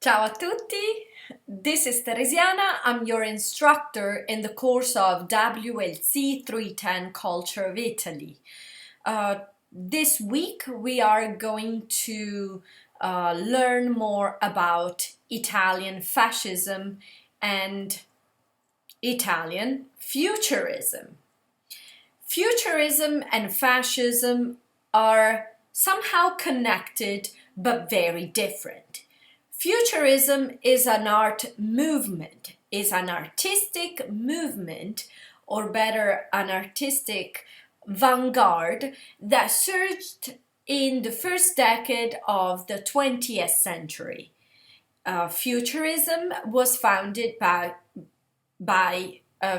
Ciao a tutti, this is Teresiana. I'm your instructor in the course of WLC 310 Culture of Italy. This week we are going to learn more about Italian fascism and Italian futurism. Futurism and fascism are somehow connected but very different. Futurism is an art movement, is an artistic movement, or better, an artistic vanguard that surged in the first decade of the 20th century. Futurism was founded by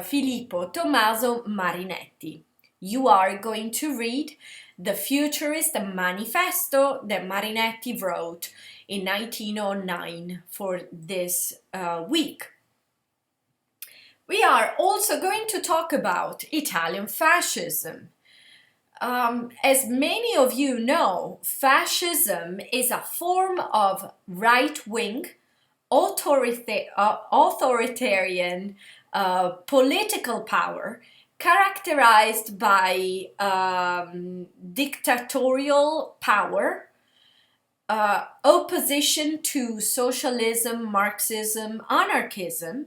Filippo Tommaso Marinetti. You are going to read the Futurist Manifesto that Marinetti wrote in 1909 for this week. We are also going to talk about Italian fascism. As many of you know, fascism is a form of right-wing, authoritarian political power characterized by dictatorial power, opposition to socialism, Marxism, anarchism,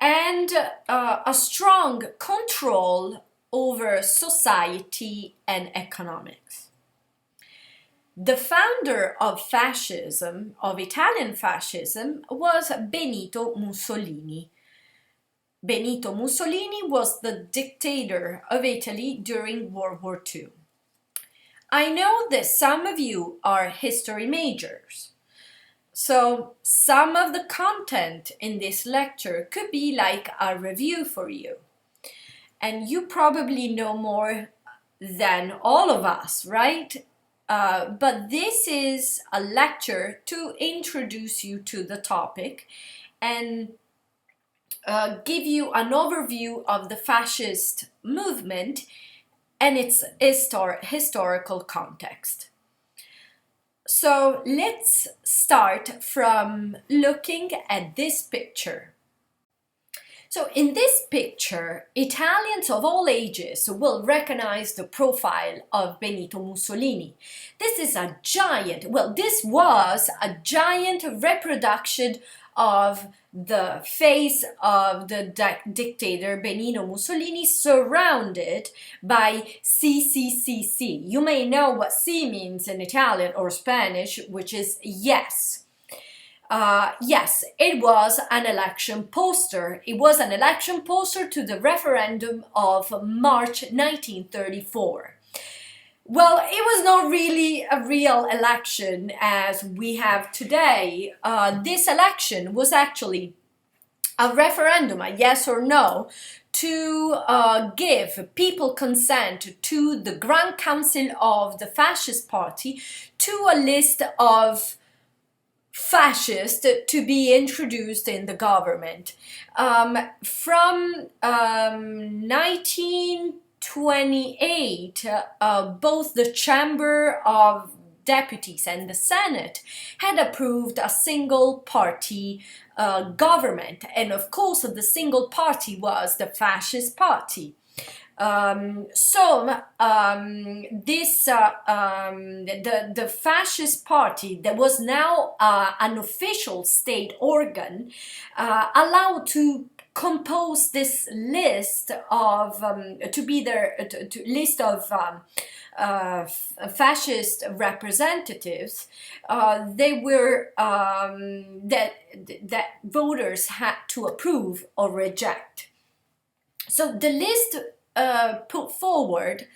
and a strong control over society and economics. The founder of fascism, of Italian fascism, was Benito Mussolini. Benito Mussolini was the dictator of Italy during World War II. I know that some of you are history majors, so some of the content in this lecture could be like a review for you. And you probably know more than all of us, right? But this is a lecture to introduce you to the topic and give you an overview of the fascist movement and its historical context. So let's start from looking at this picture. So in this picture, Italians of all ages will recognize the profile of Benito Mussolini. This is a giant, well, this was a giant reproduction of the face of the dictator Benito Mussolini, surrounded by CCCC. You may know what C means in Italian or Spanish, which is yes. Yes, it was an election poster. It was an election poster to the referendum of March 1934. Well, it was not really a real election as we have today. This election was actually a referendum, a yes or no, to give people consent to the Grand Council of the Fascist Party to a list of fascist to be introduced in the government. From 1928, both the Chamber of Deputies and the Senate had approved a single party government, and of course the single party was the Fascist Party. The Fascist Party, that was now an official state organ, allowed to compose this list of list of fascist representatives. They were that voters had to approve or reject. So the list put forward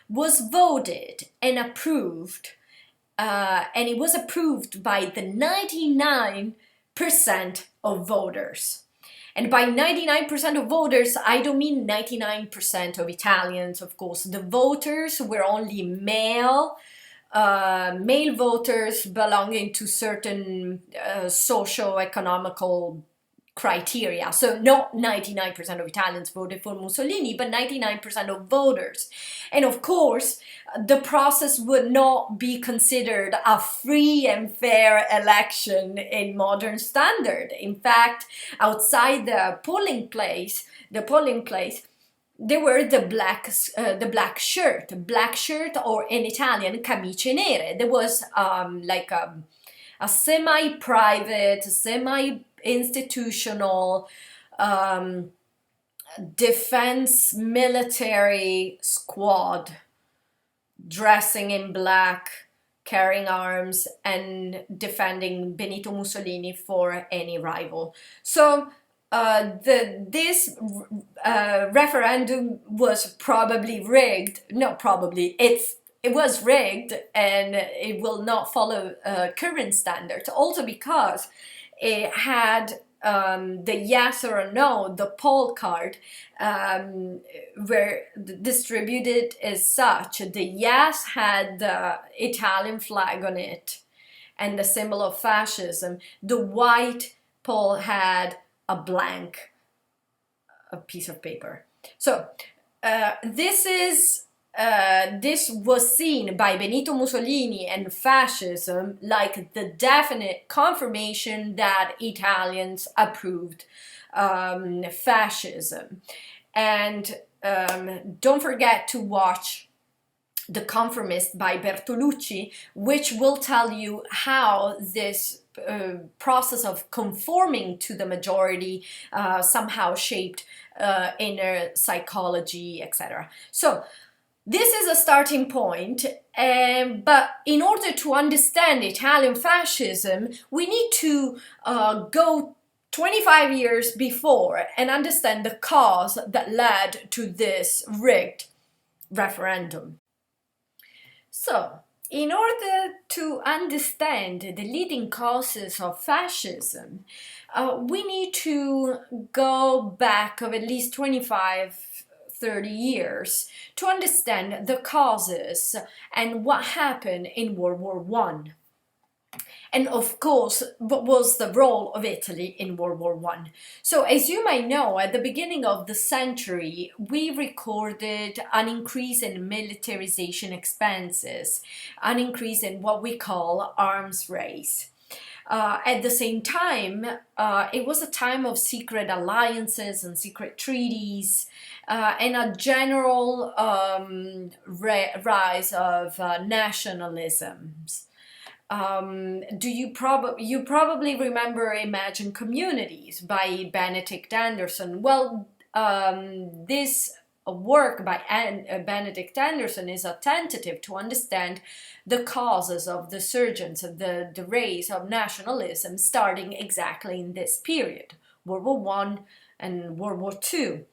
was voted and approved, and it was approved by the 99% of voters. And by 99% of voters, I don't mean 99% of Italians, of course. The voters were only male voters belonging to certain socio-economical criteria. So not 99% of Italians voted for Mussolini, but 99% of voters. And of course, the process would not be considered a free and fair election in modern standard. In fact, outside the polling place, there were the black shirt, or in Italian camicie nere. There was like a semi-private, semi-institutional defense military squad dressing in black, carrying arms, and defending Benito Mussolini for any rival. So this referendum was probably rigged. No, probably. It was rigged, and it will not follow current standards. Also because it had the yes or no, the poll card, were distributed as such. The yes had the Italian flag on it and the symbol of fascism. The white poll had a blank piece of paper. So this was seen by Benito Mussolini and fascism like the definite confirmation that Italians approved fascism. And don't forget to watch The Conformist by Bertolucci, which will tell you how this process of conforming to the majority somehow shaped inner psychology, etc. So this is a starting point, but in order to understand Italian fascism, we need to go 25 years before and understand the cause that led to this rigged referendum. So, in order to understand the leading causes of fascism, we need to go back of at least 25-30 years to understand the causes and what happened in World War I. And of course, what was the role of Italy in World War I? So as you might know, at the beginning of the century, we recorded an increase in militarization expenses, an increase in what we call arms race. At the same time, it was a time of secret alliances and secret treaties, and a general rise of nationalisms. You probably remember Imagine Communities by Benedict Anderson. Well, this work by Benedict Anderson is a tentative to understand the causes of the surgence of the rise of nationalism starting exactly in this period, World War I and World War II.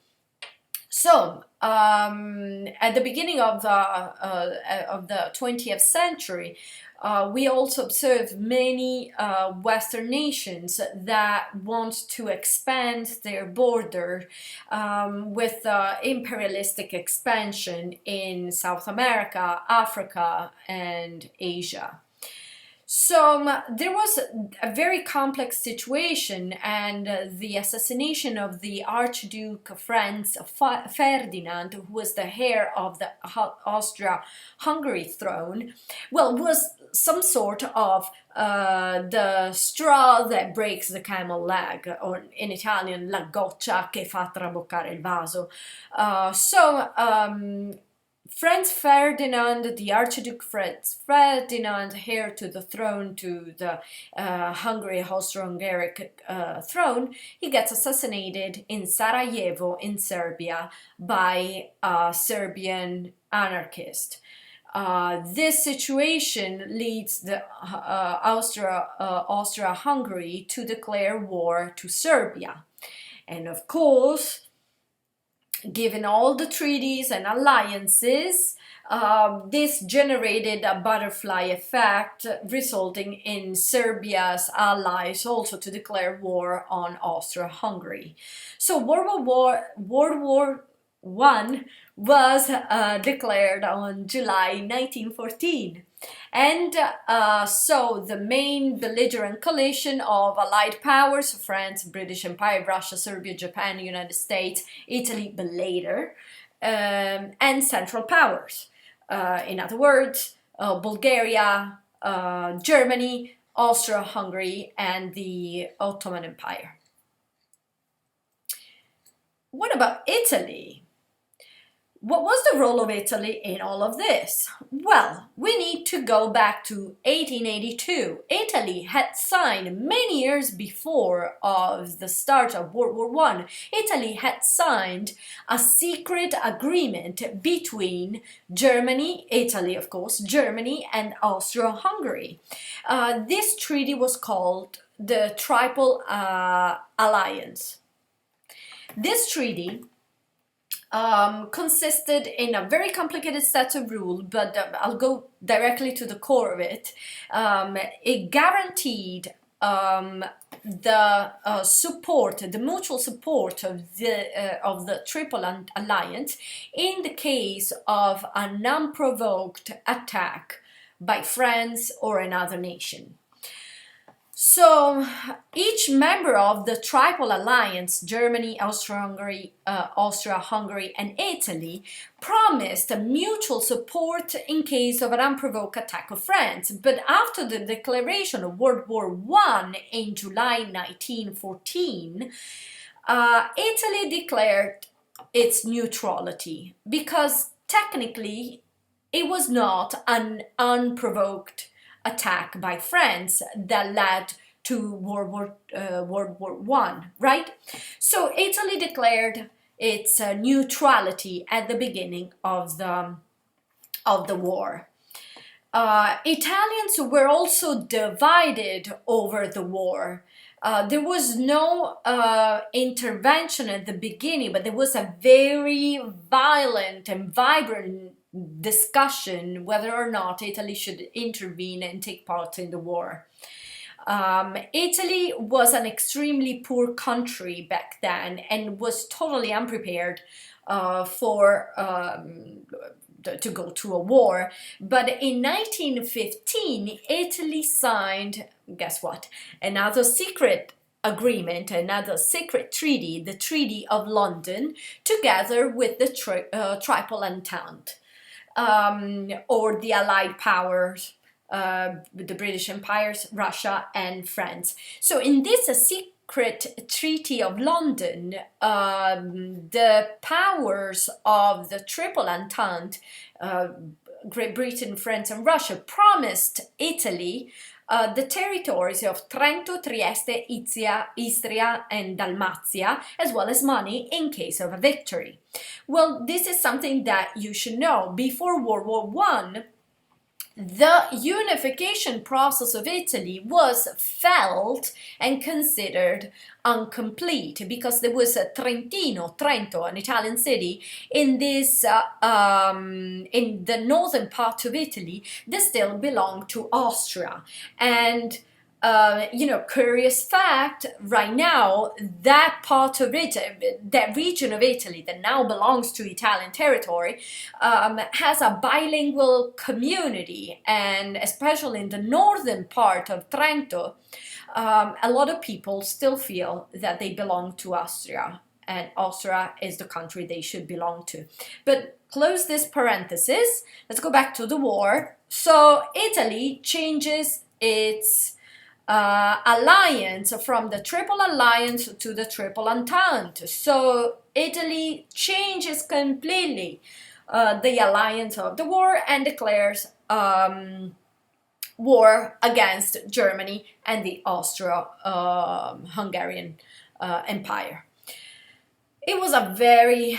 So, at the beginning of the 20th century, we also observe many Western nations that want to expand their border with imperialistic expansion in South America, Africa, and Asia. So there was a very complex situation, and the assassination of the Archduke Franz Ferdinand, who was the heir of the Austria-Hungary throne, was some sort of the straw that breaks the camel leg, or in Italian, la goccia che fa traboccare il vaso. Franz Ferdinand, the Archduke Franz Ferdinand, heir to the throne, to the Hungary-Austro-Hungaric throne, he gets assassinated in Sarajevo in Serbia by a Serbian anarchist. This situation leads the Austria-Hungary to declare war to Serbia. And of course, given all the treaties and alliances, this generated a butterfly effect, resulting in Serbia's allies also to declare war on Austria-Hungary. So World War I was declared on July 1914. And so the main belligerent coalition of allied powers, France, British Empire, Russia, Serbia, Japan, United States, Italy, but later, and Central Powers. In other words, Bulgaria, Germany, Austria-Hungary, and the Ottoman Empire. What about Italy? What was the role of Italy in all of this? Well, we need to go back to 1882. Italy had signed many years before of the start of World War I. Italy had signed a secret agreement between Germany, Italy of course, Germany and Austria-Hungary. This treaty was called the Triple Alliance. This treaty consisted in a very complicated set of rules, but I'll go directly to the core of it. It guaranteed the support, the mutual support of the Triple Alliance in the case of an unprovoked attack by France or another nation. So each member of the Triple Alliance, Germany, Austria-Hungary, and Italy, promised a mutual support in case of an unprovoked attack of France. But after the declaration of World War I in July 1914, Italy declared its neutrality because technically it was not an unprovoked attack by France that led to World War I, right? So Italy declared its neutrality at the beginning of the war. Italians were also divided over the war. There was no intervention at the beginning, but there was a very violent and vibrant discussion whether or not Italy should intervene and take part in the war. Italy was an extremely poor country back then and was totally unprepared to go to a war. But in 1915, Italy signed, guess what, another secret agreement, another secret treaty, the Treaty of London, together with the Triple Entente. Or the Allied powers, the British empires, Russia and France. So in this secret Treaty of London, the powers of the Triple Entente, Great Britain, France and Russia, promised Italy the territories of Trento, Trieste, Istria and Dalmatia, as well as money in case of a victory. Well, this is something that you should know. Before World War I, the unification process of Italy was felt and considered incomplete because there was a Trento, an Italian city, in this in the northern part of Italy that still belonged to Austria. And curious fact, right now, that part of Italy, that region of Italy that now belongs to Italian territory, has a bilingual community, and especially in the northern part of Trento, a lot of people still feel that they belong to Austria, and Austria is the country they should belong to. But close this parenthesis, let's go back to the war. So Italy changes its alliance from the Triple Alliance to the Triple Entente. So Italy changes completely the alliance of the war and declares war against Germany and the Austro-Hungarian Empire. It was a very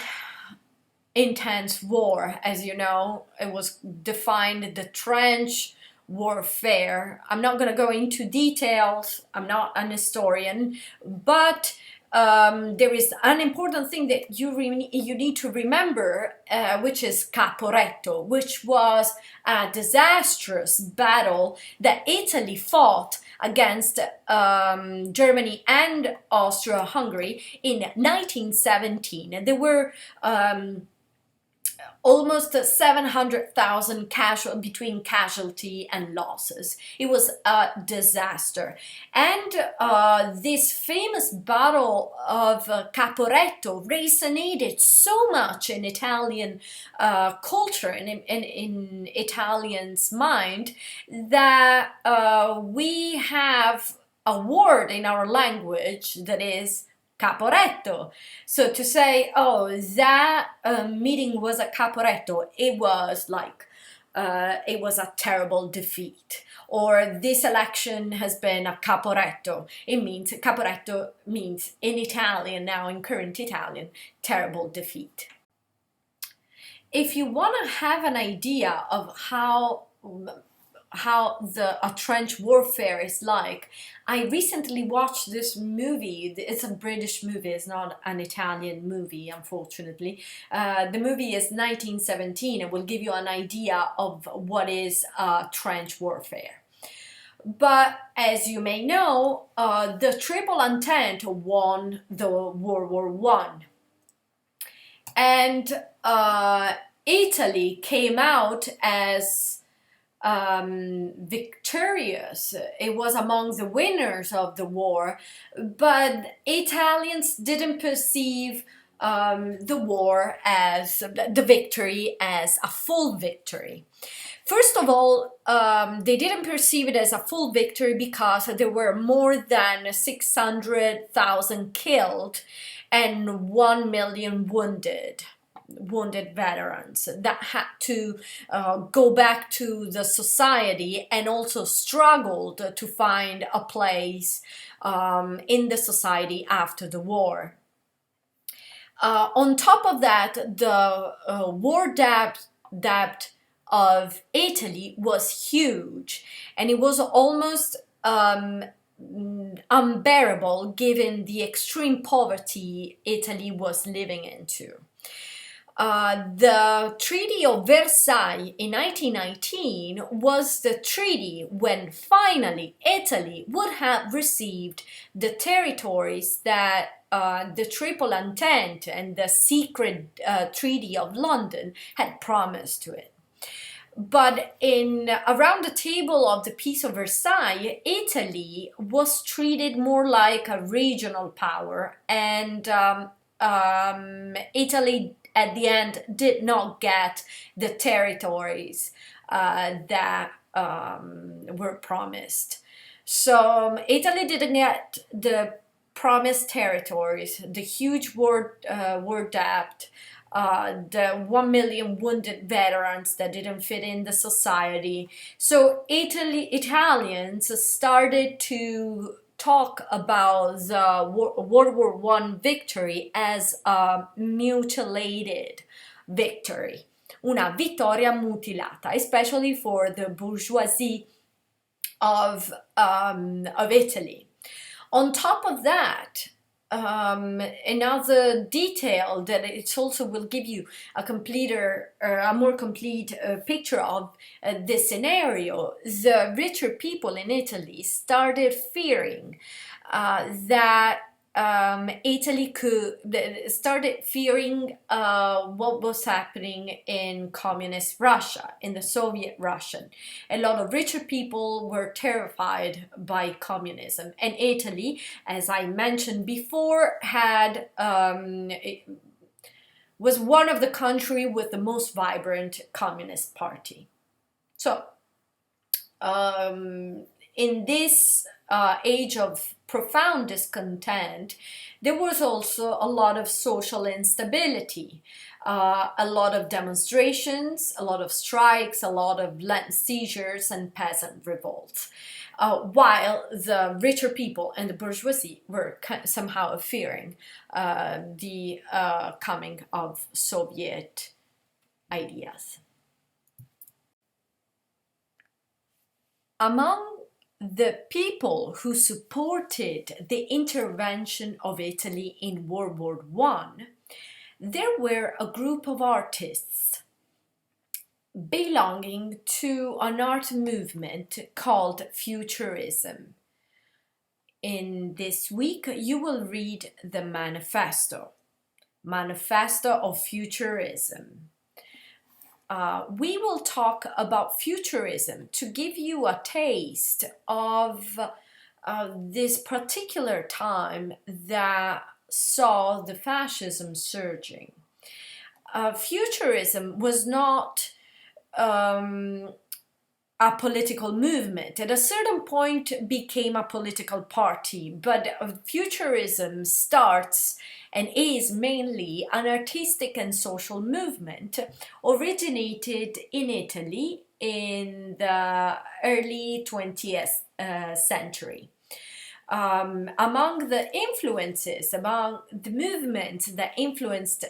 intense war, as you know. It was defined the trench warfare. I'm not going to go into details. I'm not an historian, but there is an important thing that you need to remember, which is Caporetto, which was a disastrous battle that Italy fought against Germany and Austria-Hungary in 1917. And there were almost 700,000 between casualty and losses. It was a disaster. And this famous battle of Caporetto resonated so much in Italian culture and in Italians' mind that we have a word in our language that is Caporetto. So to say, oh, that meeting was a Caporetto, it was like, it was a terrible defeat. Or this election has been a Caporetto. Caporetto means in Italian, now in current Italian, terrible defeat. If you want to have an idea of how a trench warfare is like, I recently watched this movie. It's a British movie, it's not an Italian movie, unfortunately. The movie is 1917 and will give you an idea of what is trench warfare. But as you may know, the Triple Entente won the World War One, and Italy came out as victorious. It was among the winners of the war, but Italians didn't perceive the war as the victory as a full victory. First of all, they didn't perceive it as a full victory because there were more than 600,000 killed and 1 million wounded veterans that had to go back to the society and also struggled to find a place in the society after the war. On top of that, the war debt of Italy was huge, and it was almost unbearable given the extreme poverty Italy was living into. The Treaty of Versailles in 1919 was the treaty when finally Italy would have received the territories that the Triple Entente and the secret Treaty of London had promised to it. But around the table of the Peace of Versailles, Italy was treated more like a regional power, and Italy at the end did not get the territories that were promised. So Italy didn't get the promised territories, the huge war debt, the 1 million wounded veterans that didn't fit in the society. So Italians started to talk about the World War One victory as a mutilated victory, una vittoria mutilata, especially for the bourgeoisie of Italy. On top of that, another detail that it also will give you a more complete picture of this scenario. The richer people in Italy started fearing that Italy started fearing what was happening in communist Russia, in the Soviet Russia. A lot of richer people were terrified by communism, and Italy, as I mentioned before, was one of the countries with the most vibrant communist party. So, in this age of profound discontent, there was also a lot of social instability, a lot of demonstrations, a lot of strikes, a lot of land seizures and peasant revolts, while the richer people and the bourgeoisie were somehow fearing the coming of Soviet ideas. Among the people who supported the intervention of Italy in World War I, there were a group of artists belonging to an art movement called Futurism. In this week, you will read the Manifesto of Futurism. we will talk about futurism to give you a taste of this particular time that saw the fascism surging. Futurism was not a political movement. At a certain point became a political party, but futurism starts and is mainly an artistic and social movement originated in Italy in the early 20th century. Among the influences, among the movements that influenced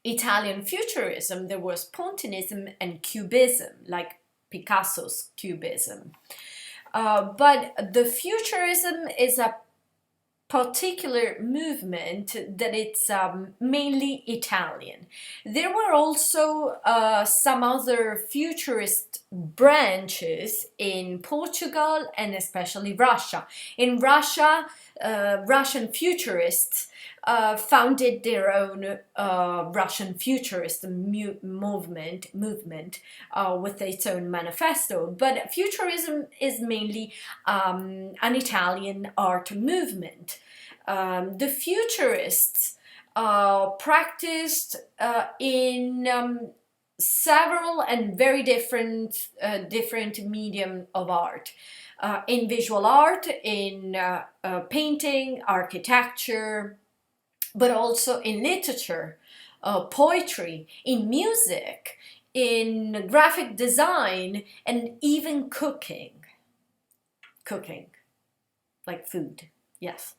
Italian futurism, there was Pontinism and Cubism, like Picasso's Cubism. But the futurism is a particular movement that it's mainly Italian. There were also some other futurist branches in Portugal and especially Russia. In Russia, Russian futurists founded their own Russian futurist movement with its own manifesto. But futurism is mainly an Italian art movement. The futurists practiced in several and very different medium of art. In visual art, in painting, architecture, but also in literature, poetry, in music, in graphic design, and even cooking. Cooking, like food, yes.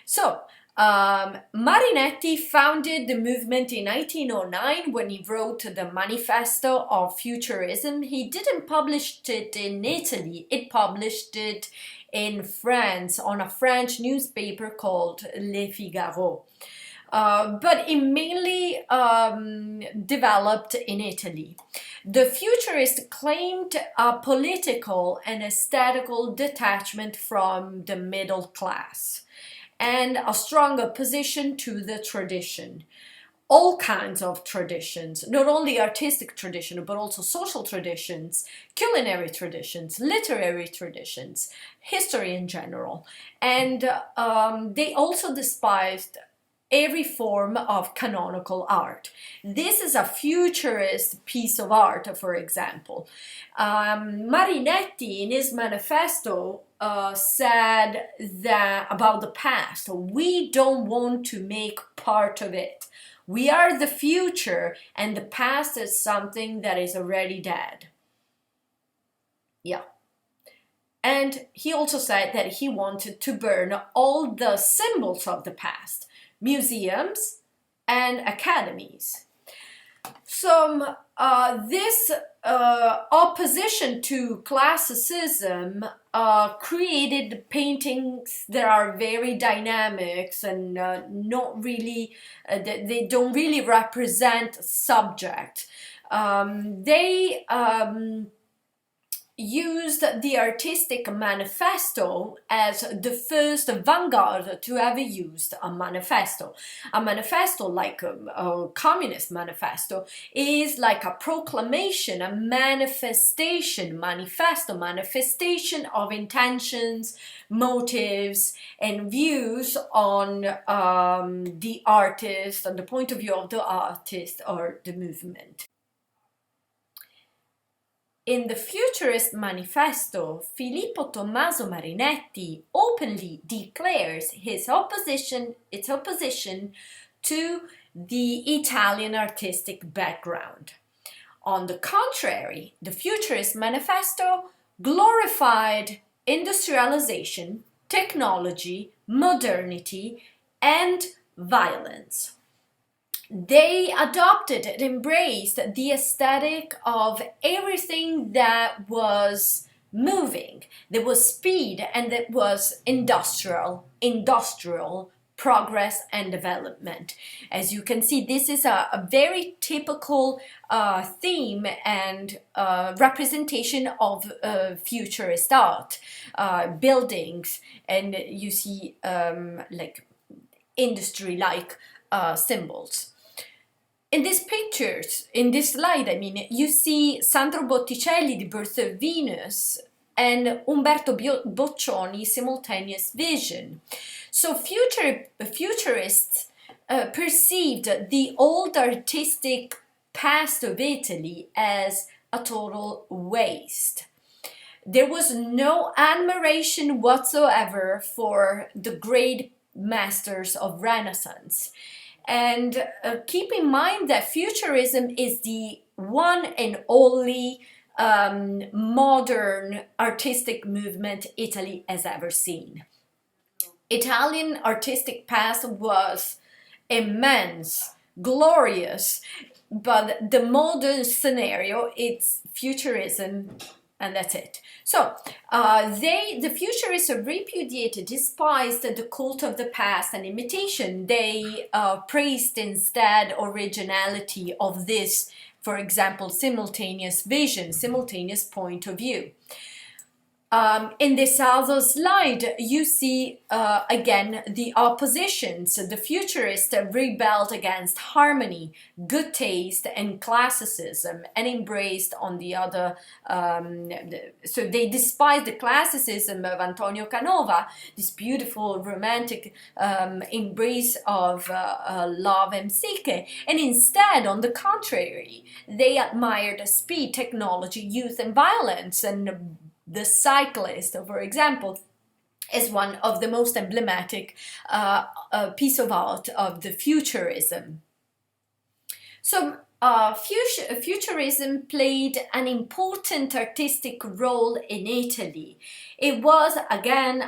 So, Marinetti founded the movement in 1909 when he wrote the Manifesto of Futurism. He didn't publish it in Italy, it published it in France on a French newspaper called Le Figaro. But it mainly developed in Italy. The futurists claimed a political and aesthetical detachment from the middle class and a strong opposition to the tradition. All kinds of traditions, not only artistic tradition, but also social traditions, culinary traditions, literary traditions, history in general. And they also despised every form of canonical art. This is a futurist piece of art, for example. Marinetti, in his manifesto, said that about the past, we don't want to make part of it. We are the future, and the past is something that is already dead. Yeah. And he also said that he wanted to burn all the symbols of the past, museums and academies. So this opposition to classicism created paintings that are very dynamic and not really, they don't really represent subject. They used the artistic manifesto as the first vanguard to ever used a manifesto. A manifesto, like a communist manifesto, is like a proclamation, a manifestation, manifestation of intentions, motives, and views on the artist, on the point of view of the artist or the movement. In the Futurist Manifesto, Filippo Tommaso Marinetti openly declares its opposition to the Italian artistic background. On the contrary, the Futurist Manifesto glorified industrialization, technology, modernity, and violence. They adopted and embraced the aesthetic of everything that was moving. There was speed and that was industrial progress and development. As you can see, this is a very typical theme and representation of futurist art, buildings, and you see like industry-like symbols. in these pictures, in this slide, I mean, you see Sandro Botticelli, The Birth of Venus, and Umberto Boccioni, Simultaneous Vision. So futurists perceived the old artistic past of Italy as a total waste. There was no admiration whatsoever for the great masters of Renaissance. And keep in mind that Futurism is the one and only modern artistic movement Italy has ever seen. Italian artistic past was immense, glorious, but the modern scenario, it's Futurism, and that's it. So the futurists repudiated, despised the cult of the past and imitation. They praised instead originality of this, for example, simultaneous vision, simultaneous point of view. In this other slide, you see again the oppositions. The futurists rebelled against harmony, good taste, and classicism, and embraced on the other. So they despised the classicism of Antonio Canova, this beautiful romantic embrace of love and psyche, and instead, on the contrary, they admired speed, technology, youth, and violence, and the Cyclist, for example, is one of the most emblematic piece of art of the Futurism. So Futurism played an important artistic role in Italy. It was, again,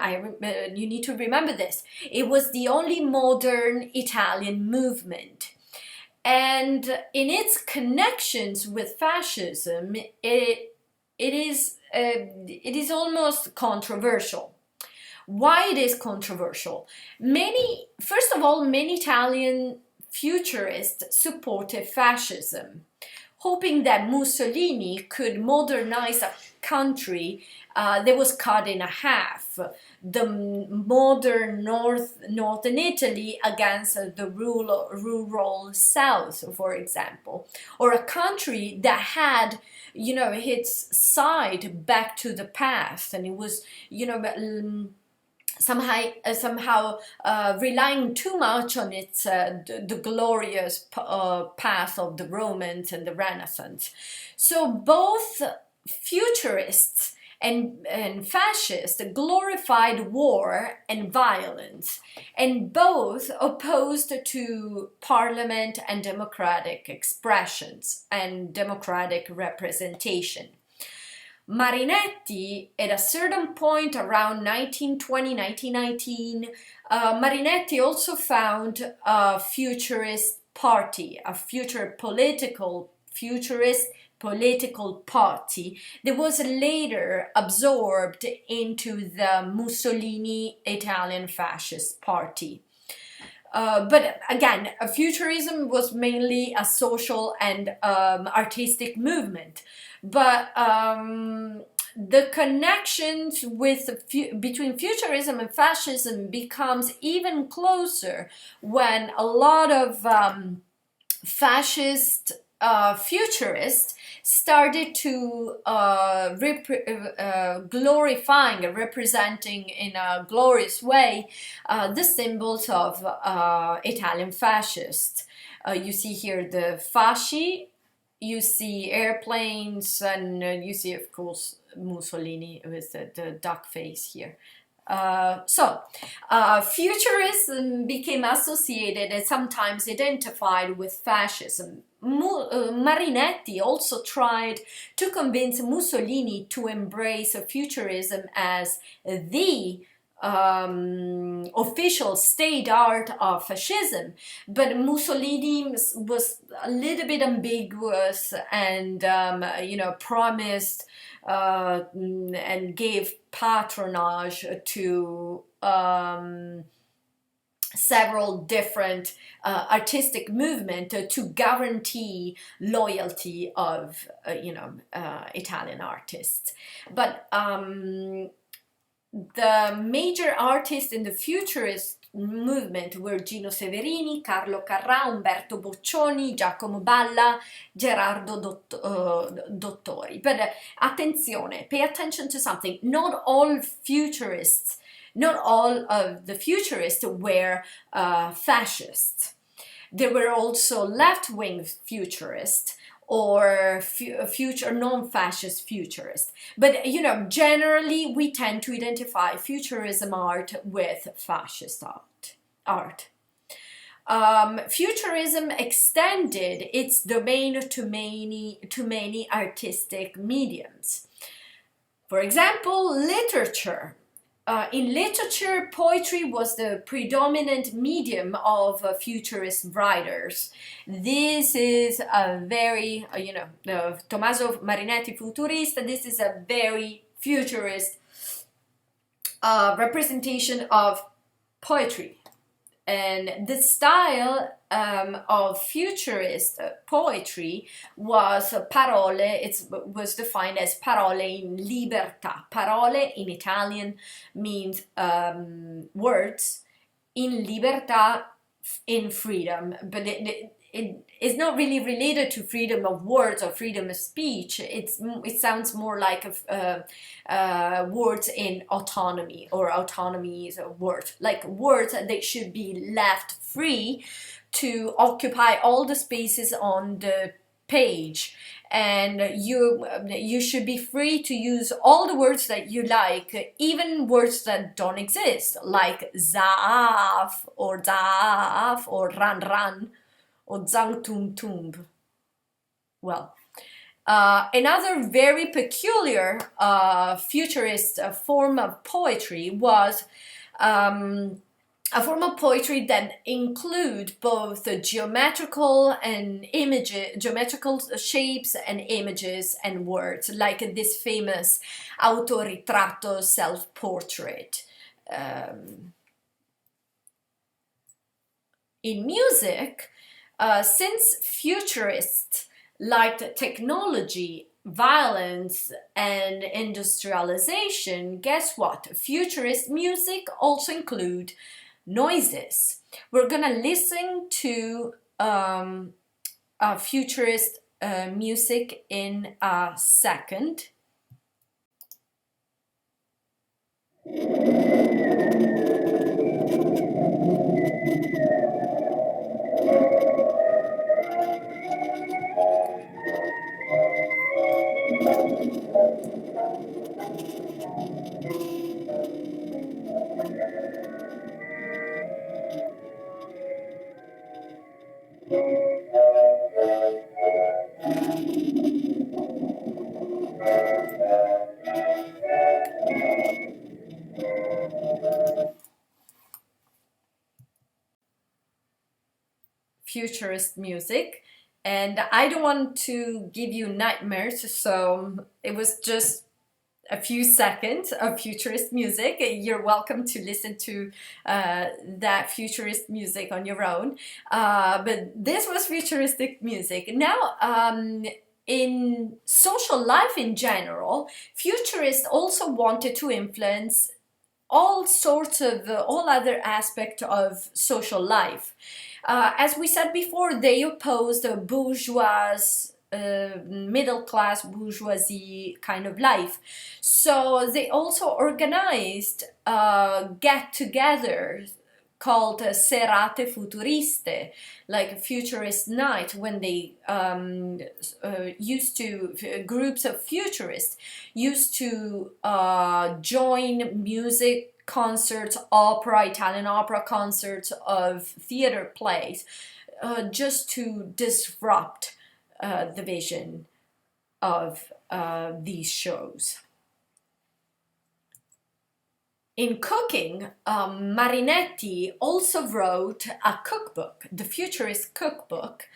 you need to remember this, it was the only modern Italian movement. And in its connections with fascism, it is almost controversial. Why it is controversial? First of all, many Italian futurists supported fascism, hoping that Mussolini could modernize a country that was cut in half, the modern northern Italy against the rural south, for example, or a country that had, its side back to the past, and it was, somehow relying too much on its the glorious path of the Romans and the Renaissance. So both futurists and fascists glorified war and violence, and both opposed to parliament and democratic expressions and democratic representation. Marinetti, at a certain point around 1920, 1919, Marinetti also found a futurist party, a futurist political party that was later absorbed into the Mussolini Italian Fascist Party. But again, Futurism was mainly a social and artistic movement. But the connections between Futurism and Fascism becomes even closer when a lot of fascist futurists started to glorifying and representing in a glorious way the symbols of Italian fascists. You see here the fasci, you see airplanes, and you see, of course, Mussolini with the duck face here. Futurism became associated and sometimes identified with fascism. Marinetti also tried to convince Mussolini to embrace futurism as the official state art of fascism, but Mussolini was a little bit ambiguous and promised and gave patronage to several different artistic movements to guarantee loyalty of Italian artists. But the major artist in the futurist movement were Gino Severini, Carlo Carrà, Umberto Boccioni, Giacomo Balla, Gerardo Dottori. But attenzione, pay attention to something. Not all futurists, not all of the futurists were fascists. There were also left-wing futurists or future non-fascist futurists. But generally we tend to identify futurism art with fascist art. Futurism extended its domain to many artistic mediums. For example, literature. In literature, poetry was the predominant medium of futurist writers. This is a very, Tommaso Marinetti Futurista, this is a very futurist representation of poetry. And the style of futurist poetry was parole. It was defined as parole in libertà. Parole in Italian means words, in libertà, in freedom. But it is not really related to freedom of words or freedom of speech. It sounds more like words in autonomy, or autonomy is a word. Like words, they should be left free to occupy all the spaces on the page, and you should be free to use all the words that you like, even words that don't exist, like zaaf or ran or zang tum. Well, another very peculiar futurist form of poetry was a form of poetry that include both geometrical shapes and images and words, like this famous autoritratto self-portrait. In music, since futurists liked technology, violence, and industrialization, guess what? Futurist music also include noises. We're gonna listen to futurist music in a second. Futurist music, and I don't want to give you nightmares, so it was just a few seconds of futurist music. You're welcome to listen to that futurist music on your own, but this was futuristic music. Now, in social life in general, futurists also wanted to influence all other aspects of social life. As we said before, they opposed a bourgeois, middle-class bourgeoisie kind of life. So they also organized get-togethers called serate futuriste, like a futurist night, when they groups of futurists used to join music concerts, Italian opera concerts, of theater plays, just to disrupt the vision of these shows. In cooking, Marinetti also wrote a cookbook, the Futurist Cookbook,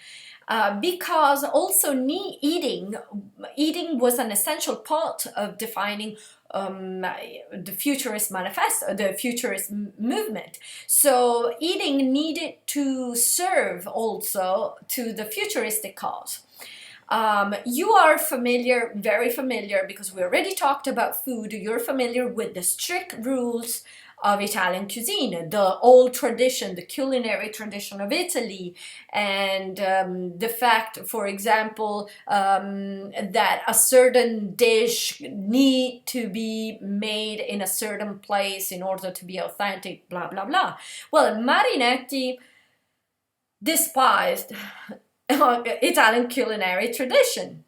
because also eating was an essential part of defining the Futurist manifesto, the Futurist movement. So eating needed to serve also to the futuristic cause. You are very familiar, because we already talked about food. You're familiar with the strict rules of Italian cuisine, the old tradition, the culinary tradition of Italy, and the fact, for example, that a certain dish need to be made in a certain place in order to be authentic, blah, blah, blah. Well, Marinetti despised Italian culinary tradition.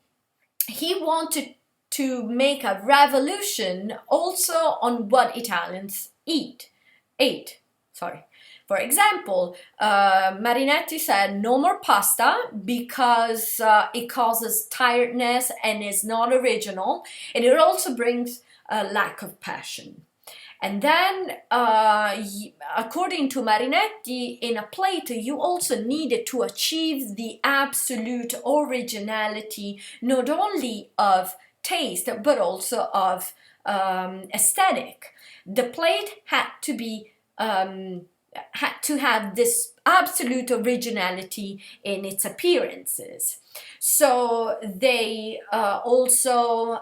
He wanted to make a revolution also on what Italians ate. Sorry. For example, Marinetti said no more pasta because it causes tiredness and is not original, and it also brings a lack of passion. And then, according to Marinetti, in a plate, you also needed to achieve the absolute originality, not only of taste, but also of aesthetic. The plate had to have this absolute originality in its appearances. So they also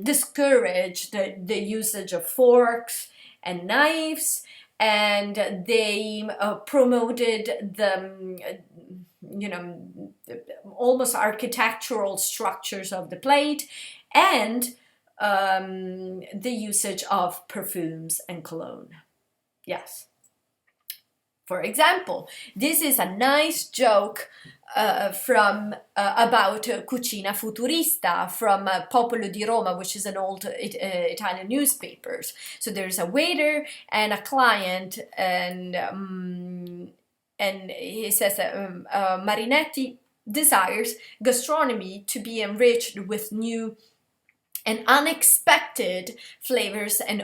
discouraged the usage of forks and knives, and they promoted the almost architectural structures of the plate, and the usage of perfumes and cologne. Yes. For example, this is a nice joke from about Cucina Futurista from Popolo di Roma, which is an old Italian newspapers. So there's a waiter and a client, and he says Marinetti desires gastronomy to be enriched with new and unexpected flavors and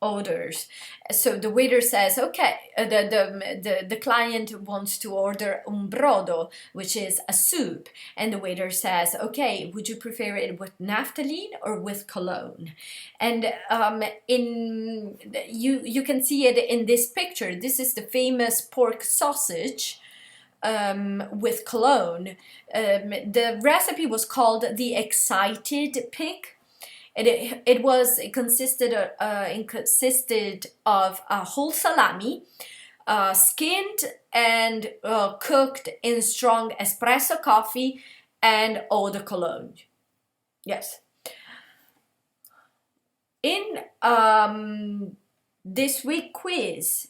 odors. So the waiter says, okay, the client wants to order un brodo, which is a soup, and the waiter says, okay, would you prefer it with naphthalene or with cologne? And you can see it in this picture. This is the famous pork sausage with cologne. The recipe was called the Excited Pig. It consisted of a whole salami, skinned and cooked in strong espresso coffee and eau de cologne. Yes. In this week quiz,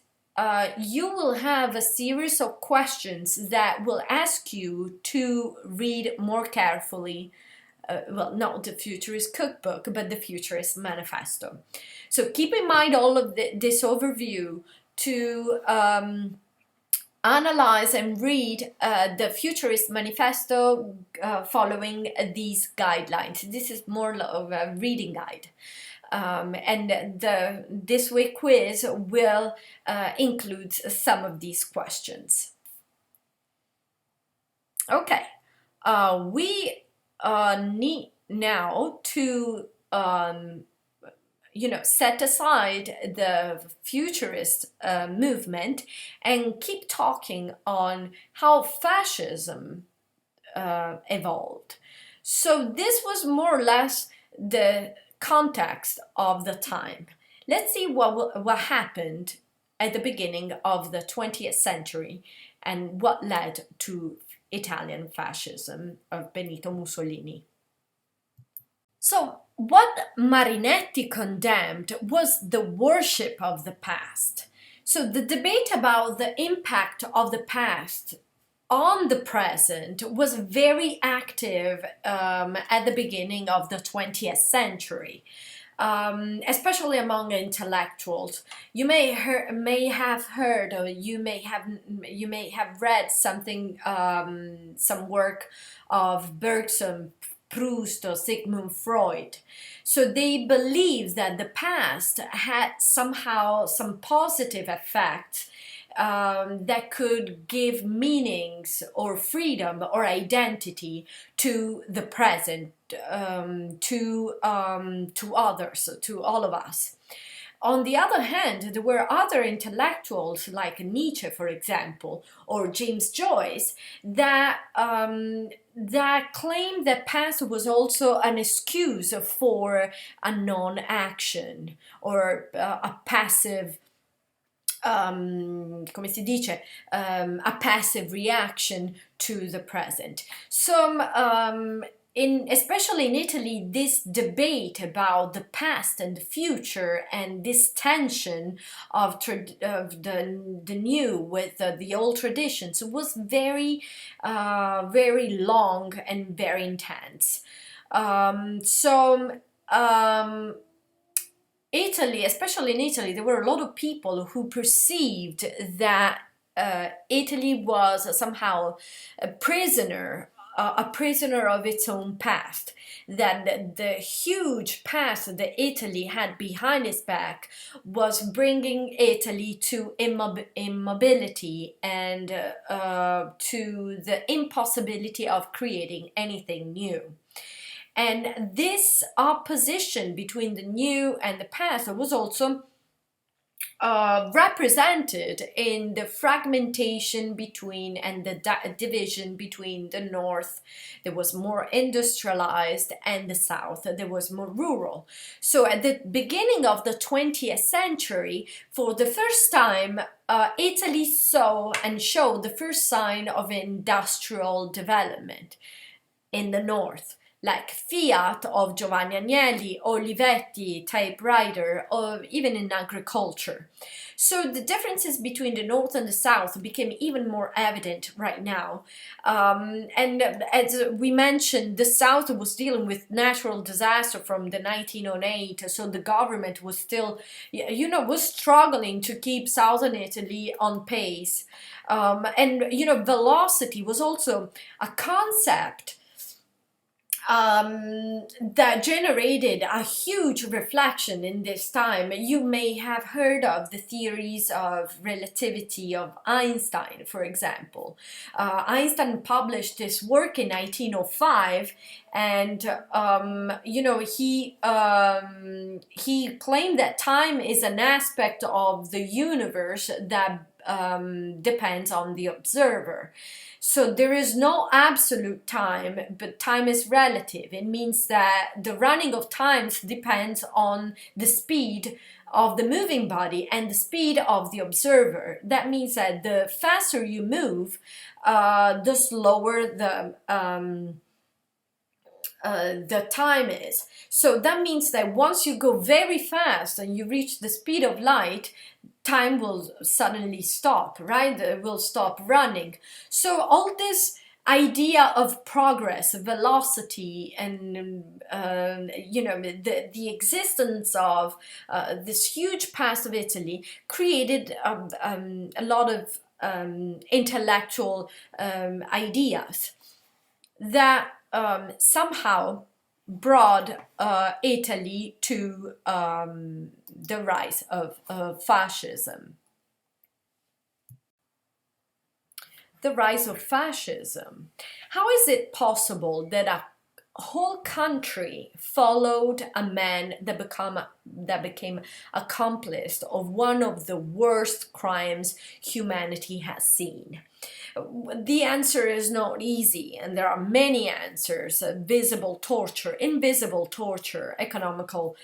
you will have a series of questions that will ask you to read more carefully, not the Futurist Cookbook, but the Futurist Manifesto. So keep in mind all of this overview to analyze and read the Futurist Manifesto following these guidelines. This is more of a reading guide. And this week quiz will include some of these questions. Okay, we need now to set aside the futurist movement and keep talking on how fascism evolved. So this was more or less the context of the time. Let's see what happened at the beginning of the 20th century and what led to Italian fascism of Benito Mussolini. So what Marinetti condemned was the worship of the past. So the debate about the impact of the past on the present was very active at the beginning of the 20th century, especially among intellectuals. You may have heard, or you may have read something, some work of Bergson, Proust, or Sigmund Freud. So they believe that the past had somehow some positive effects that could give meanings or freedom or identity to the present, to others, to all of us. On the other hand, there were other intellectuals like Nietzsche, for example, or James Joyce, that claimed that past was also an excuse for a non-action or a passive, come si dice, a passive reaction to the present. So, especially in Italy, this debate about the past and the future and this tension of, the new with the old traditions was very long and very intense. Italy, especially in Italy, there were a lot of people who perceived that Italy was somehow a prisoner of its own past. That the huge past that Italy had behind its back was bringing Italy to immobility and to the impossibility of creating anything new. And this opposition between the new and the past was also represented in the fragmentation between and the division between the north that was more industrialized and the south that was more rural. So at the beginning of the 20th century, for the first time, Italy saw and showed the first sign of industrial development in the north, like Fiat of Giovanni Agnelli, Olivetti typewriter, or even in agriculture. So the differences between the north and the south became even more evident right now. And as we mentioned, the south was dealing with natural disaster from the 1908, so the government was still, was struggling to keep southern Italy on pace. And velocity was also a concept that generated a huge reflection in this time. You may have heard of the theories of relativity of Einstein, for example. Einstein published this work in 1905, and he claimed that time is an aspect of the universe that depends on the observer. So there is no absolute time, but time is relative. It means that the running of times depends on the speed of the moving body and the speed of the observer. That means that the faster you move, the slower the time is. So that means that once you go very fast and you reach the speed of light, time will suddenly stop, right? It will stop running. So all this idea of progress, velocity, and the existence of this huge past of Italy created a lot of intellectual ideas that somehow brought Italy to the rise of fascism. The rise of fascism. How is it possible that a whole country followed a man that became accomplice of one of the worst crimes humanity has seen? The answer is not easy, and there are many answers: visible torture, invisible torture, economical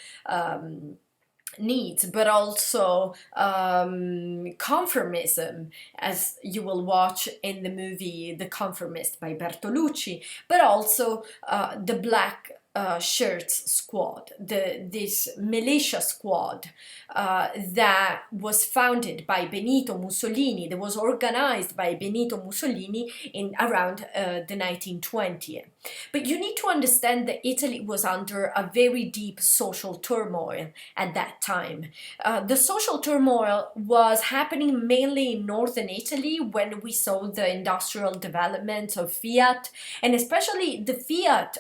needs, but also conformism, as you will watch in the movie The Conformist by Bertolucci, but also the Black Shirts Squad, this militia squad that was founded by Benito Mussolini, that was organized by Benito Mussolini in around the 1920s. But you need to understand that Italy was under a very deep social turmoil at that time. The social turmoil was happening mainly in northern Italy when we saw the industrial development of Fiat, and especially the Fiat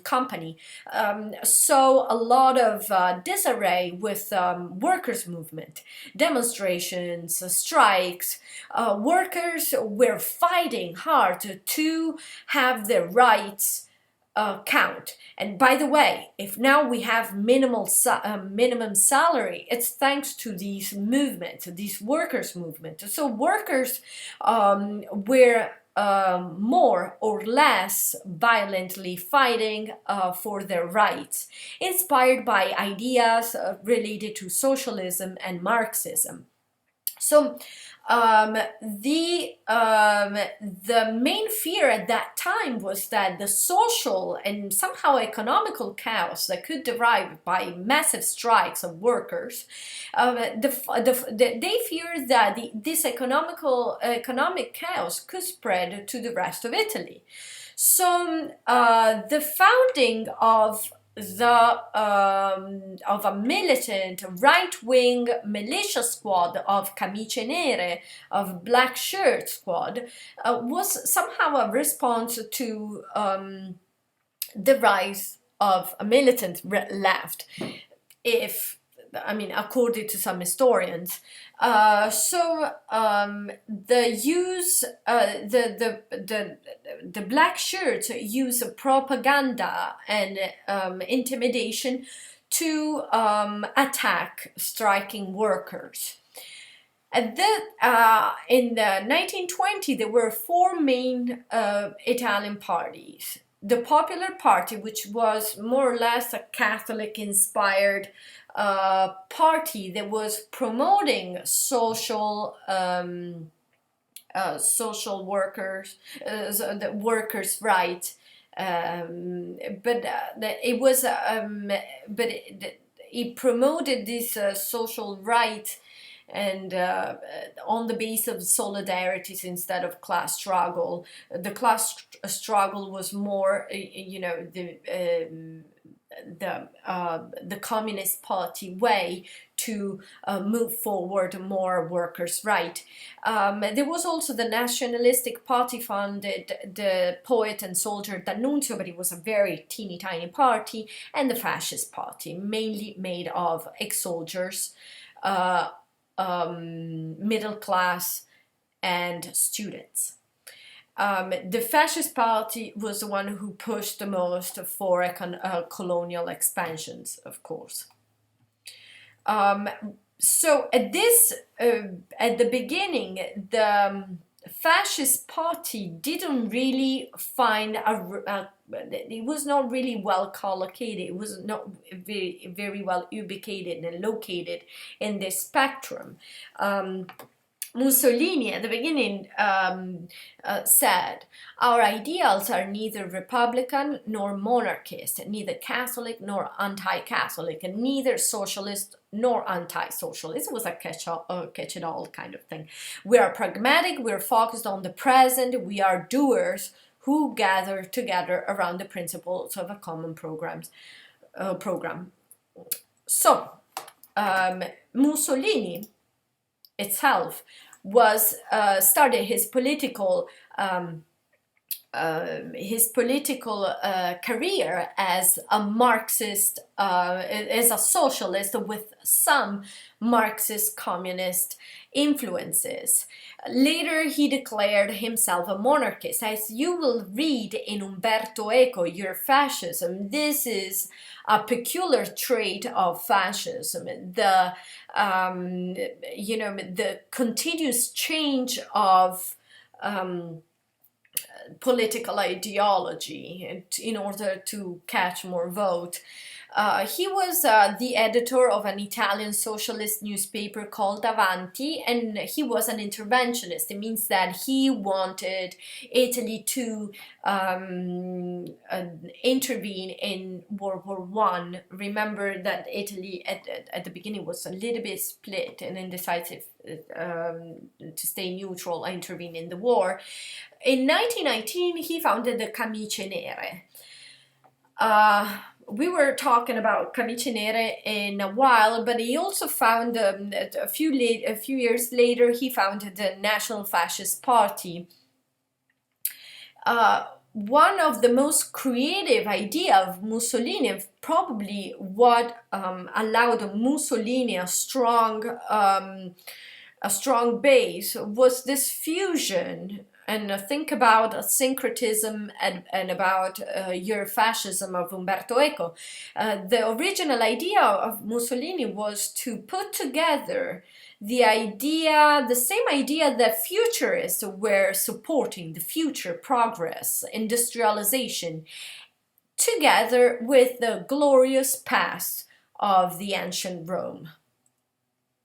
company saw a lot of disarray with workers' movement, demonstrations, strikes. Workers were fighting hard to have their rights count. And by the way, if now we have minimum salary, it's thanks to these movements, these workers' movements. So workers were more or less violently fighting for their rights, inspired by ideas related to socialism and Marxism. So the main fear at that time was that the social and somehow economical chaos that could derive by massive strikes of workers, they feared that this economic chaos could spread to the rest of Italy. So the founding of a militant right-wing militia squad of camicie nere, of black shirt squad, was somehow a response to the rise of a militant left. According to some historians. The black shirts use propaganda and intimidation to attack striking workers. In the 1920, there were four main Italian parties. The Popular Party, which was more or less a Catholic-inspired party that was promoting social workers, the workers' right, it promoted this social right and on the basis of solidarities instead of class struggle. The class struggle was more, the Communist Party way to move forward more workers' right. There was also the Nationalistic Party funded the poet and soldier D'Annunzio, but it was a very teeny tiny party, and the Fascist Party, mainly made of ex-soldiers, middle class, and students. The Fascist Party was the one who pushed the most for colonial expansions, of course. So at the beginning, the Fascist Party didn't really find it was not really well collocated. It was not very well ubicated and located in this spectrum. Mussolini at the beginning said, "Our ideals are neither Republican nor monarchist, neither Catholic nor anti-Catholic, and neither socialist nor anti-socialist." It was a catch-it-all kind of thing. "We are pragmatic, we're focused on the present, we are doers who gather together around the principles of a common program." So, Mussolini itself was started his political career as a Marxist, as a socialist with some Marxist communist influences. Later, he declared himself a monarchist. As you will read in Umberto Eco, Your Fascism, this is a peculiar trait of fascism, the continuous change of political ideology in order to catch more vote. He was the editor of an Italian socialist newspaper called Avanti, and he was an interventionist. It means that he wanted Italy to intervene in World War I. Remember that Italy at the beginning was a little bit split and indecisive to stay neutral, intervene in the war. In 1919, he founded the Camicie Nere. We were talking about Camicie Nere in a while, but he also found a few years later he founded the National Fascist Party. One of the most creative idea of Mussolini, probably what allowed Mussolini a strong base, was this fusion think about syncretism and about Eurofascism of Umberto Eco. The original idea of Mussolini was to put together the same idea that futurists were supporting, the future progress, industrialization, together with the glorious past of the ancient Rome.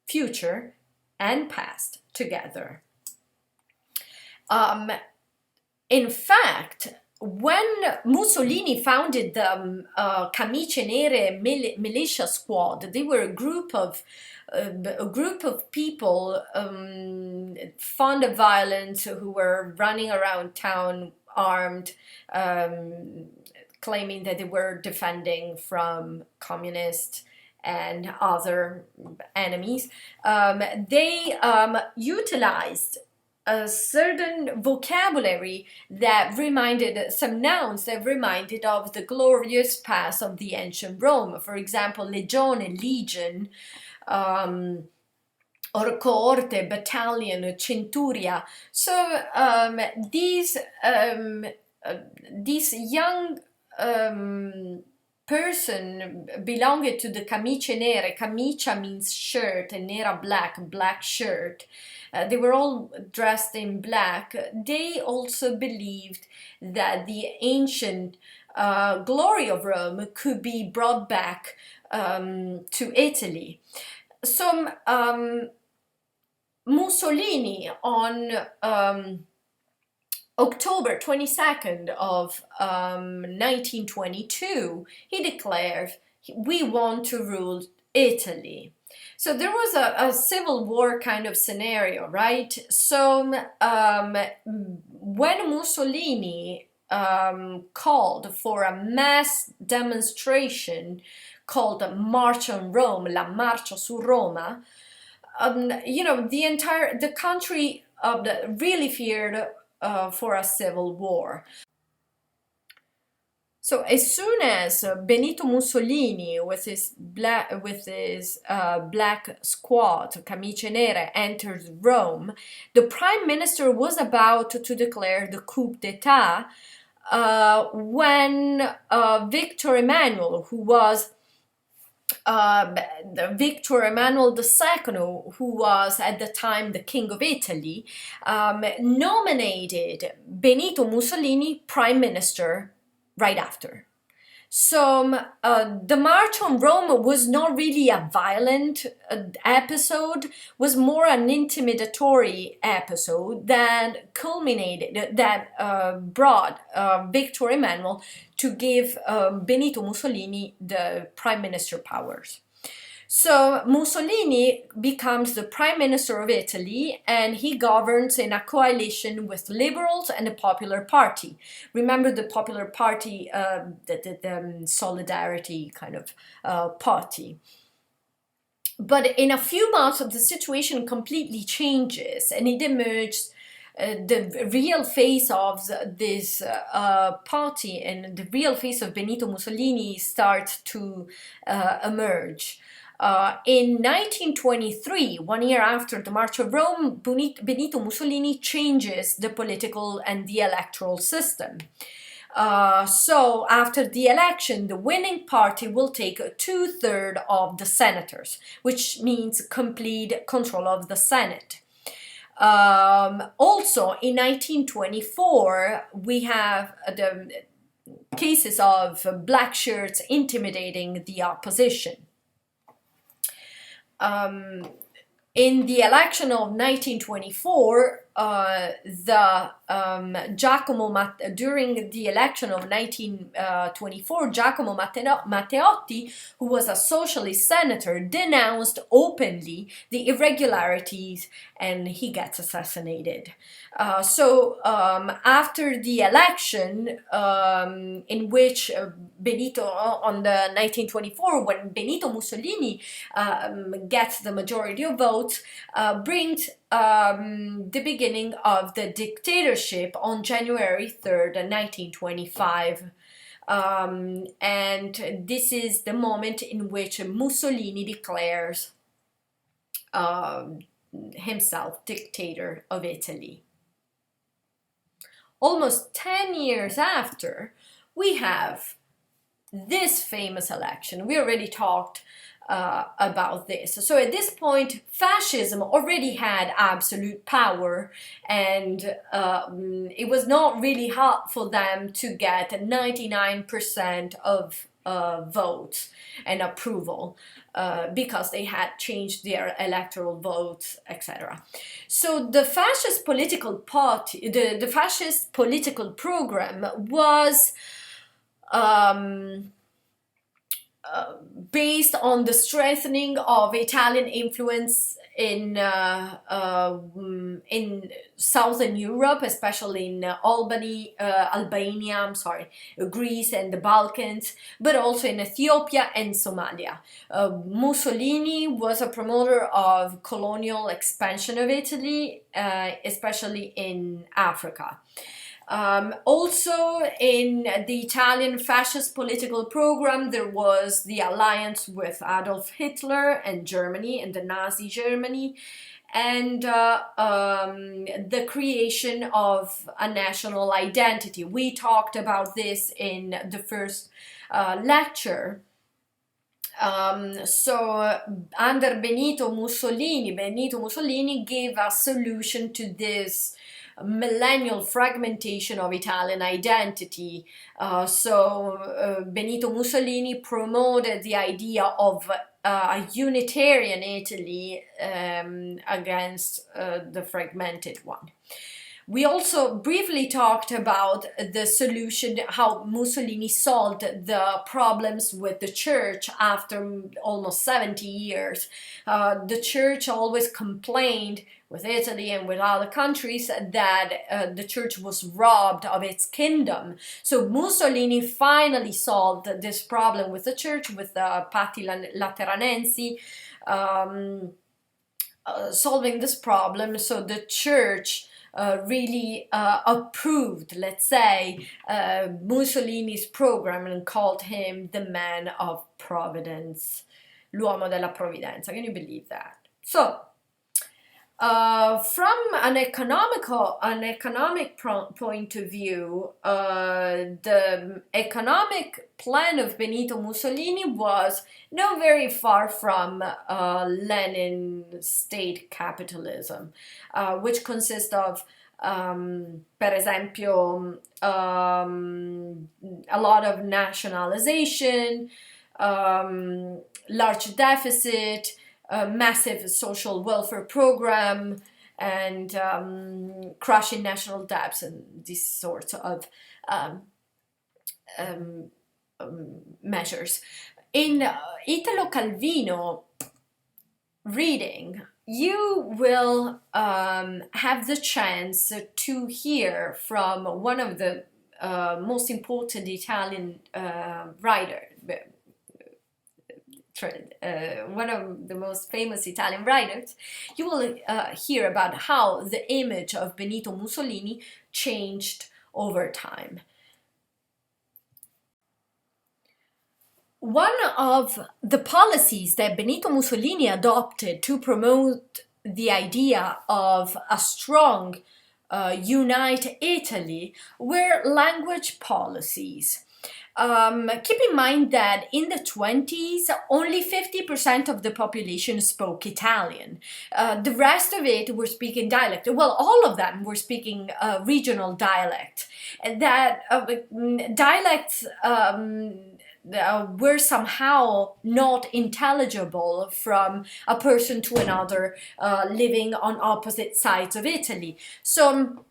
Future and past together. In fact, when Mussolini founded the Camicie Nere militia squad, they were a group of people fond of violence who were running around town armed, claiming that they were defending from communists and other enemies. They utilized a certain vocabulary that reminded, some nouns that reminded of the glorious past of the ancient Rome. For example, legione, legion, or cohorte, battalion, centuria. So these young person belonging to the camicie nere. Camicia means shirt, and nera black shirt. They were all dressed in black. They also believed that the ancient glory of Rome could be brought back to Italy. So Mussolini on October 22nd of 1922, he declared, "We want to rule Italy." So there was a civil war kind of scenario, right? So when Mussolini called for a mass demonstration called the March on Rome, La Marcia su Roma, the country really feared for a civil war. So as soon as Benito Mussolini with his black squad, Camicie Nere, entered Rome, the prime minister was about to declare the coup d'état when Victor Emmanuel, who was Victor Emmanuel II, who was at the time the King of Italy, nominated Benito Mussolini prime minister right after. So the March on Rome was not really a violent episode, was more an intimidatory episode that brought Victor Emmanuel to give Benito Mussolini the prime minister powers. So Mussolini becomes the prime minister of Italy, and he governs in a coalition with liberals and the Popular Party. Remember the Popular Party, the solidarity kind of party. But in a few months, the situation completely changes, and it emerges the real face of this party, and the real face of Benito Mussolini starts to emerge. In 1923, 1 year after the March of Rome, Benito Mussolini changes the political and the electoral system. So after the election, the winning party will take 2/3 of the senators, which means complete control of the Senate. Also, in 1924, we have the cases of black shirts intimidating the opposition. In the election of 1924, during the election of 1924, Giacomo Matteotti, who was a socialist senator, denounced openly the irregularities, and he gets assassinated. So after the election, in which Benito, on the 1924, when Benito Mussolini gets the majority of votes, brings the beginning of the dictatorship on January 3rd, 1925. And this is the moment in which Mussolini declares himself dictator of Italy. almost 10 years after, we have this famous election. We already talked about this. So at this point, fascism already had absolute power, and it was not really hard for them to get 99% of votes and approval because they had changed their electoral votes, etc. So the fascist political party, the fascist political program was based on the strengthening of Italian influence in Southern Europe, especially in Albania, Greece and the Balkans, but also in Ethiopia and Somalia. Mussolini was a promoter of colonial expansion of Italy, especially in Africa. Also, in the Italian fascist political program, there was the alliance with Adolf Hitler and Germany, and the Nazi Germany, and the creation of a national identity. We talked about this in the first lecture. So under Benito Mussolini gave a solution to this millennial fragmentation of Italian identity. Benito Mussolini promoted the idea of a Unitarian Italy against the fragmented one. We also briefly talked about the solution, how Mussolini solved the problems with the church after almost 70 years. The church always complained with Italy and with other countries that the church was robbed of its kingdom. So Mussolini finally solved this problem with the church, with the Patti Lateranensi solving this problem. So the church really approved, let's say, Mussolini's program and called him the man of providence, l'uomo della provvidenza. Can you believe that? So, from an economic point of view, the economic plan of Benito Mussolini was not very far from Lenin state capitalism, which consists of, per esempio, a lot of nationalization, large deficit, a massive social welfare program, and crushing national debts, and these sorts of measures. In Italo Calvino reading, you will have the chance to hear from one of the most important Italian writers, one of the most famous Italian writers. You will hear about how the image of Benito Mussolini changed over time. One of the policies that Benito Mussolini adopted to promote the idea of a strong, unite Italy were language policies. Keep in mind that in the 20s, only 50% of the population spoke Italian. The rest of it were speaking dialect. Well, all of them were speaking regional dialect. That dialects were somehow not intelligible from a person to another living on opposite sides of Italy. So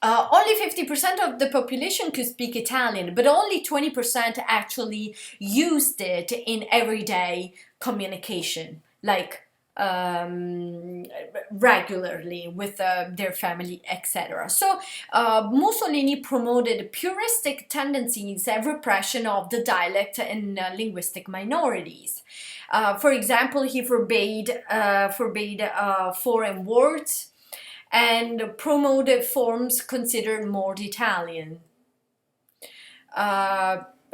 only 50% of the population could speak Italian, but only 20% actually used it in everyday communication, like regularly with their family, etc. So Mussolini promoted puristic tendencies and repression of the dialect and linguistic minorities. For example, he forbade foreign words and promoted forms considered more Italian.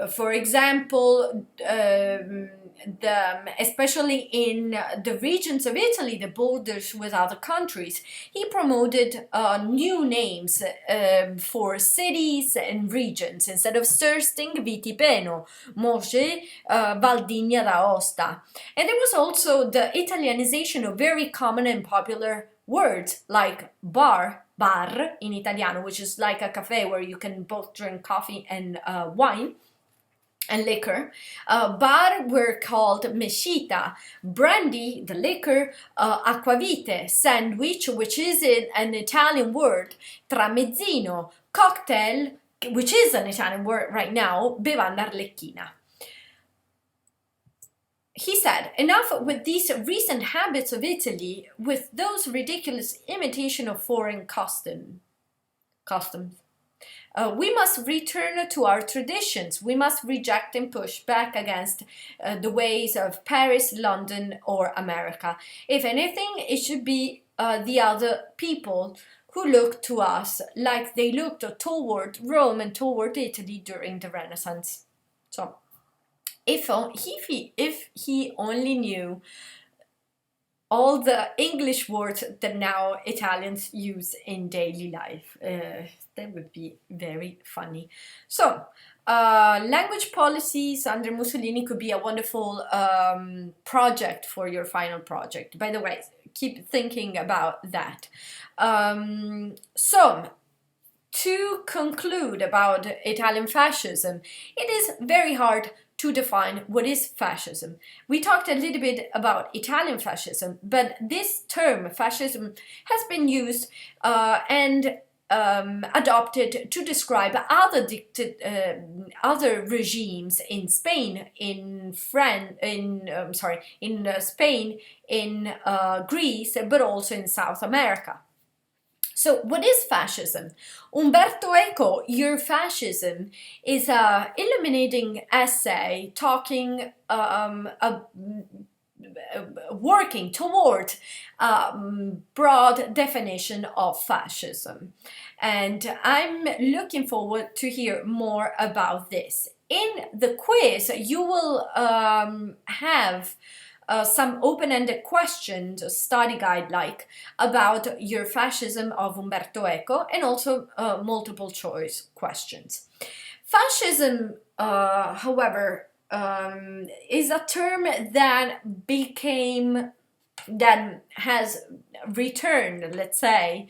For example, especially in the regions of Italy, the borders with other countries, he promoted new names for cities and regions. Instead of Sersting, Vitipeno, Moge, Valdigna d'Aosta. And there was also the Italianization of very common and popular words like bar in Italiano, which is like a cafe where you can both drink coffee and wine and liquor. Bar were called mescita, brandy, the liquor, acquavite, sandwich, which is an Italian word, tramezzino, cocktail, which is an Italian word right now, bevanda arlecchina. He said, enough with these recent habits of Italy, with those ridiculous imitation of foreign customs. We must return to our traditions. We must reject and push back against the ways of Paris, London, or America. If anything, it should be the other people who look to us like they looked toward Rome and toward Italy during the Renaissance. So, if he only knew all the English words that now Italians use in daily life. That would be very funny. So, language policies under Mussolini could be a wonderful project for your final project. By the way, keep thinking about that. So, to conclude about Italian fascism, it is very hard to define what is fascism. We talked a little bit about Italian fascism, but this term, fascism, has been used and adopted to describe other regimes in Spain, in Spain, in Greece, but also in South America. So, what is fascism? Umberto Eco, Your Fascism, is an illuminating essay talking, working toward broad definition of fascism. And I'm looking forward to hear more about this. In the quiz, you will have some open-ended questions, study guide-like, about Your Fascism of Umberto Eco, and also multiple choice questions. Fascism, however, is a term that has returned, let's say,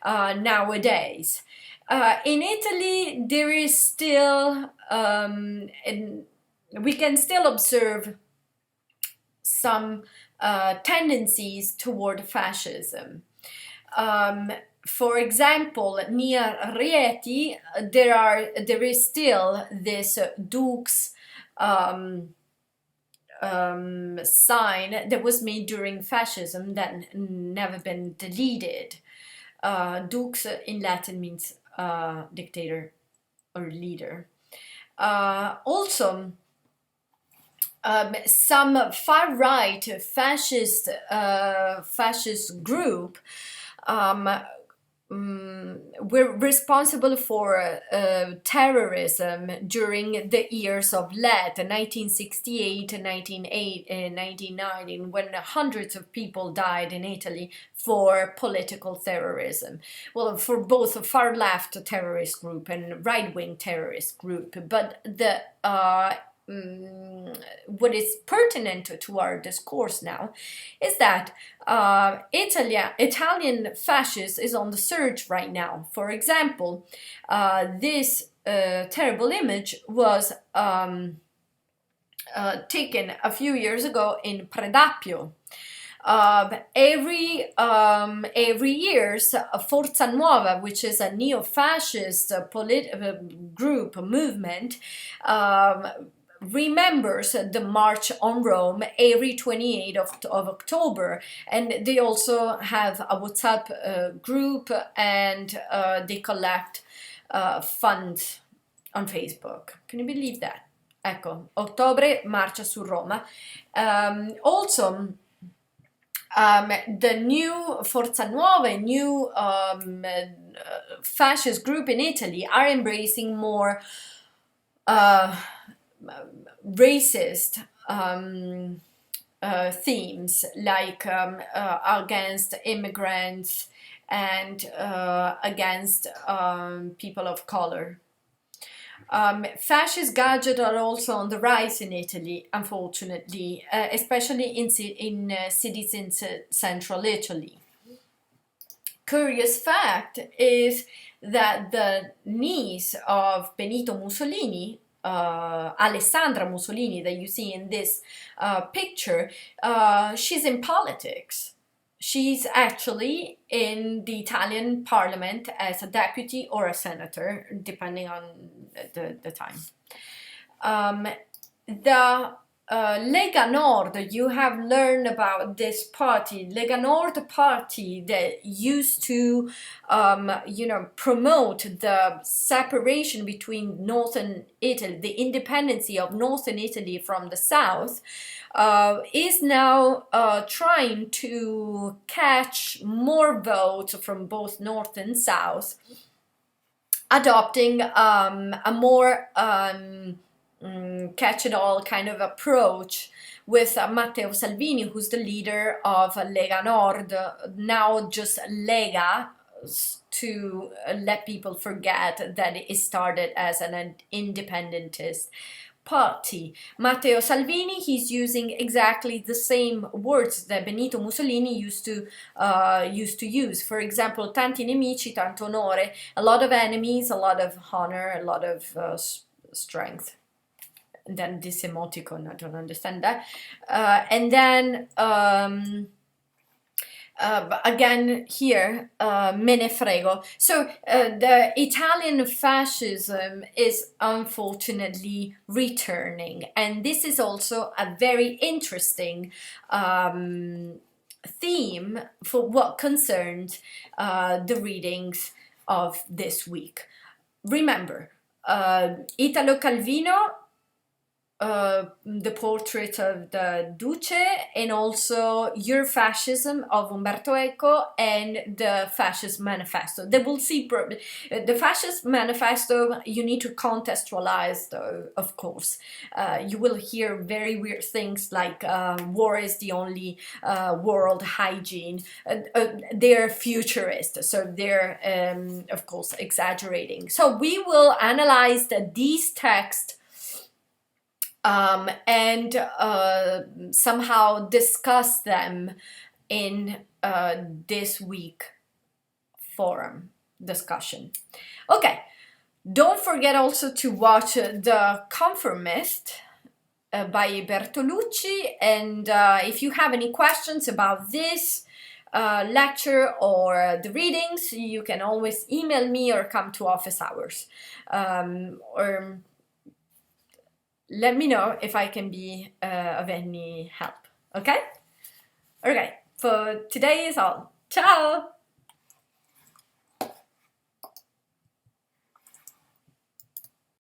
nowadays. In Italy, there is still, we can still observe some tendencies toward fascism. For example, near Rieti, there is still this Dukes sign that was made during fascism that never been deleted. Dukes in Latin means dictator or leader. Also, some far-right fascist group were responsible for terrorism during the years of lead, 1968 and 1990, when hundreds of people died in Italy for political terrorism. Well, for both a far-left terrorist group and right-wing terrorist group, but the what is pertinent to our discourse now is that Italian fascist is on the surge right now. For example, this terrible image was taken a few years ago in Predappio. Every year, Forza Nuova, which is a neo-fascist movement, remembers the March on Rome every 28th of October, and they also have a WhatsApp group, and they collect funds on Facebook. Can you believe that? Ecco, Ottobre marcia su Roma. Also, the new Forza Nuova, new fascist group in Italy, are embracing more racist themes like against immigrants and against people of color. Fascist gadgets are also on the rise in Italy, unfortunately, especially in cities in central Italy. Curious fact is that the niece of Benito Mussolini, Alessandra Mussolini, that you see in this picture, she's in politics. She's actually in the Italian parliament as a deputy or a senator, depending on the time. The Lega Nord, you have learned about this party, Lega Nord party that used to, promote the separation between northern Italy, the independency of northern Italy from the south, is now trying to catch more votes from both north and south, adopting a more catch-it-all kind of approach with Matteo Salvini, who's the leader of Lega Nord, now just Lega, to let people forget that it started as an independentist party. Matteo Salvini, he's using exactly the same words that Benito Mussolini used to use. For example, tanti nemici, tanto onore, a lot of enemies, a lot of honor, a lot of strength. And then this emoticon, I don't understand that. And then again here, me ne frego. So the Italian fascism is unfortunately returning, and this is also a very interesting theme for what concerns the readings of this week. Remember, Italo Calvino, the portrait of the Duce, and also Your Fascism of Umberto Eco, and the Fascist Manifesto. They will see the Fascist Manifesto. You need to contextualize, though, of course. You will hear very weird things like war is the only world hygiene. They're futurist, so they're of course exaggerating. So we will analyze these texts and somehow discuss them in this week forum discussion. Okay, don't forget also to watch The Conformist by Bertolucci, and if you have any questions about this lecture or the readings, you can always email me or come to office hours, or let me know if I can be of any help. Okay? Okay, for today is all. Ciao!